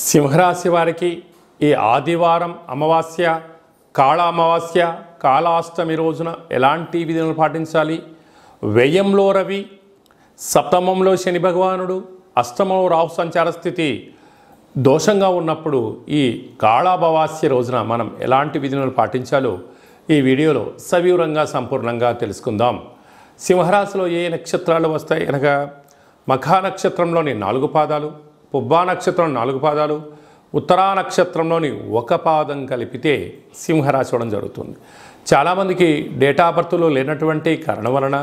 సింహరాశి వారికి ఈ ఆదివారం అమావాస్య, కాళ అమావాస్య, కాళాష్టమి రోజున ఎలాంటి విధులను పాటించాలి? వ్యయంలో రవి, సప్తమంలో శని భగవానుడు, అష్టమంలో రాహు సంచార స్థితి దోషంగా ఉన్నప్పుడు ఈ కాళామావాస్య రోజున మనం ఎలాంటి విధులను పాటించాలో ఈ వీడియోలో సవివరంగా సంపూర్ణంగా తెలుసుకుందాం. సింహరాశిలో ఏ నక్షత్రాలు వస్తాయి అనగా మఖా నక్షత్రంలోని 4 పాదాలు, పుబ్బా నక్షత్రం 4 పాదాలు, ఉత్తరా నక్షత్రంలోని 1 పాదం కలిపితే సింహరాశి అవడం జరుగుతుంది. చాలామందికి డేటా ఆఫ్ బర్త్లో లేనటువంటి కారణం వలన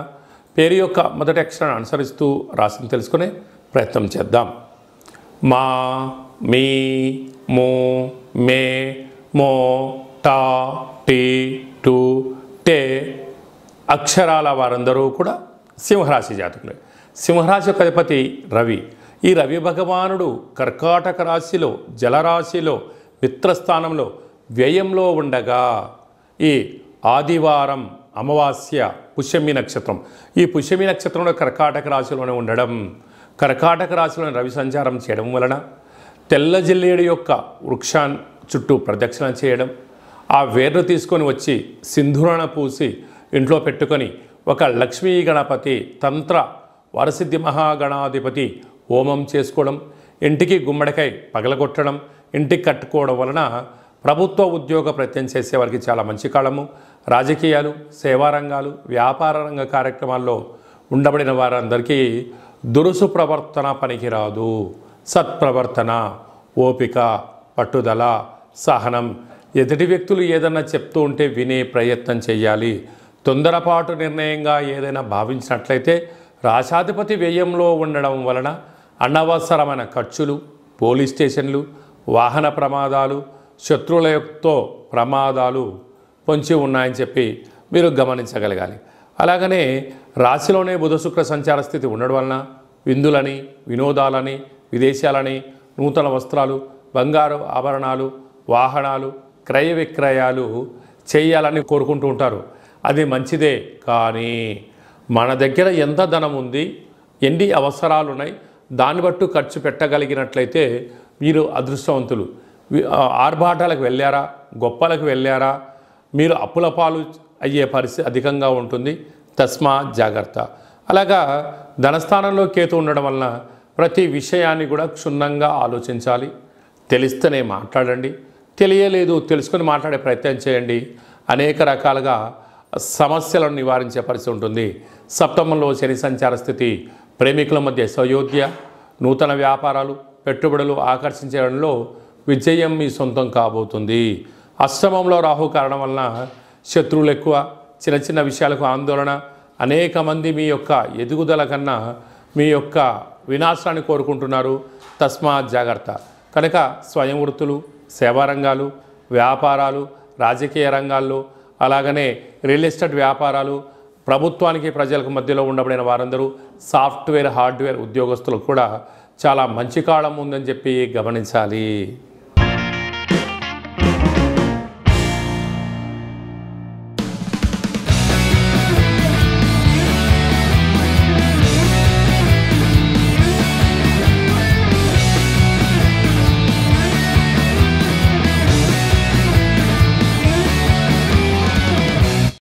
పేరు యొక్క మొదటి అక్షరాన్ని అనుసరిస్తూ రాశిని తెలుసుకునే ప్రయత్నం చేద్దాం. మా, మీ, మో, మే, మో, టా, టీ, టు, టే అక్షరాల వారందరూ కూడా సింహరాశి జాతకులే. సింహరాశి యొక్క అధిపతి రవి. ఈ రవి భగవానుడు కర్కాటక రాశిలో, జలరాశిలో, మిత్రస్థానంలో, వ్యయంలో ఉండగా ఈ ఆదివారం అమావాస్య పుష్యమి నక్షత్రం, ఈ పుష్యమి నక్షత్రంలో కర్కాటక రాశిలోనే ఉండడం, కర్కాటక రాశిలోని రవి సంచారం చేయడం వలన తెల్ల జిల్లేడు యొక్క వృక్షాన్ని చుట్టూ ప్రదక్షిణ చేయడం, ఆ వేర్ను తీసుకొని వచ్చి సింధూరణ పూసి ఇంట్లో పెట్టుకొని ఒక లక్ష్మీ గణపతి తంత్ర వరసిద్ధి మహాగణాధిపతి హోమం చేసుకోవడం, ఇంటికి గుమ్మడికాయ పగలగొట్టడం, ఇంటికి కట్టుకోవడం వలన ప్రభుత్వ ఉద్యోగ ప్రయత్నం చేసే వారికి చాలా మంచి కాలము. రాజకీయాలు, సేవా రంగాలు, వ్యాపార రంగ కార్యక్రమాల్లో ఉండబడిన వారందరికీ దురుసు ప్రవర్తన పనికిరాదు. సత్ప్రవర్తన, ఓపిక, పట్టుదల, సహనం, ఎదుటి వ్యక్తులు ఏదన్నా చెప్తూ ఉంటే వినే ప్రయత్నం చేయాలి. తొందరపాటు నిర్ణయంగా ఏదైనా భావించినట్లయితే రాశాధిపతి వ్యయంలో ఉండడం వలన అనవసరమైన ఖర్చులు, పోలీస్ స్టేషన్లు, వాహన ప్రమాదాలు, శత్రువులతో ప్రమాదాలు పొంచి ఉన్నాయని చెప్పి మీరు గమనించగలగాలి. అలాగనే రాశిలోనే బుధ శుక్ర సంచార స్థితి ఉండడం వలన విందులని, వినోదాలని, విదేశాలని, నూతన వస్త్రాలు, బంగారు ఆభరణాలు, వాహనాలు, క్రయ విక్రయాలు చేయాలని కోరుకుంటూ ఉంటారు. అది మంచిదే, కానీ మన దగ్గర ఎంత ధనం ఉంది, ఎన్ని అవసరాలు ఉన్నాయి, దాన్ని బట్టి ఖర్చు పెట్టగలిగినట్లయితే మీరు అదృష్టవంతులు. ఆర్భాటాలకు వెళ్ళారా, గొప్పలకు వెళ్ళారా, మీరు అప్పుల పాలు అయ్యే పరిస్థితి అధికంగా ఉంటుంది. తస్మాత్ జాగ్రత్త. అలాగా ధనస్థానంలో కేతు ఉండడం వలన ప్రతి విషయాన్ని కూడా క్షుణ్ణంగా ఆలోచించాలి. తెలిస్తేనే మాట్లాడండి, తెలియలేదు తెలుసుకొని మాట్లాడే ప్రయత్నం చేయండి. అనేక రకాలుగా సమస్యలను నివారించే పరిస్థితి ఉంటుంది. సప్తమంలో శని సంచార స్థితి ప్రేమికుల మధ్య సయోధ్య, నూతన వ్యాపారాలు, పెట్టుబడులు ఆకర్షించడంలో విజయం మీ సొంతం కాబోతుంది. అష్టమంలో రాహు కారణం వలన శత్రువులు ఎక్కువ, చిన్న చిన్న విషయాలకు ఆందోళన, అనేక మంది మీ యొక్క ఎదుగుదల కన్నా మీ యొక్క వినాశాన్ని కోరుకుంటున్నారు. తస్మాత్ జాగ్రత్త. కనుక స్వయం వృత్తులు, సేవా రంగాలు, వ్యాపారాలు, రాజకీయ రంగాల్లో, అలాగనే రియల్ ఎస్టేట్ వ్యాపారాలు, ప్రభుత్వానికి ప్రజలకు మధ్యలో ఉండబడిన వారందరూ సాఫ్ట్వేర్, హార్డ్వేర్ ఉద్యోగస్తులకు కూడా చాలా మంచి కాలం ఉందని చెప్పి గమనించాలి.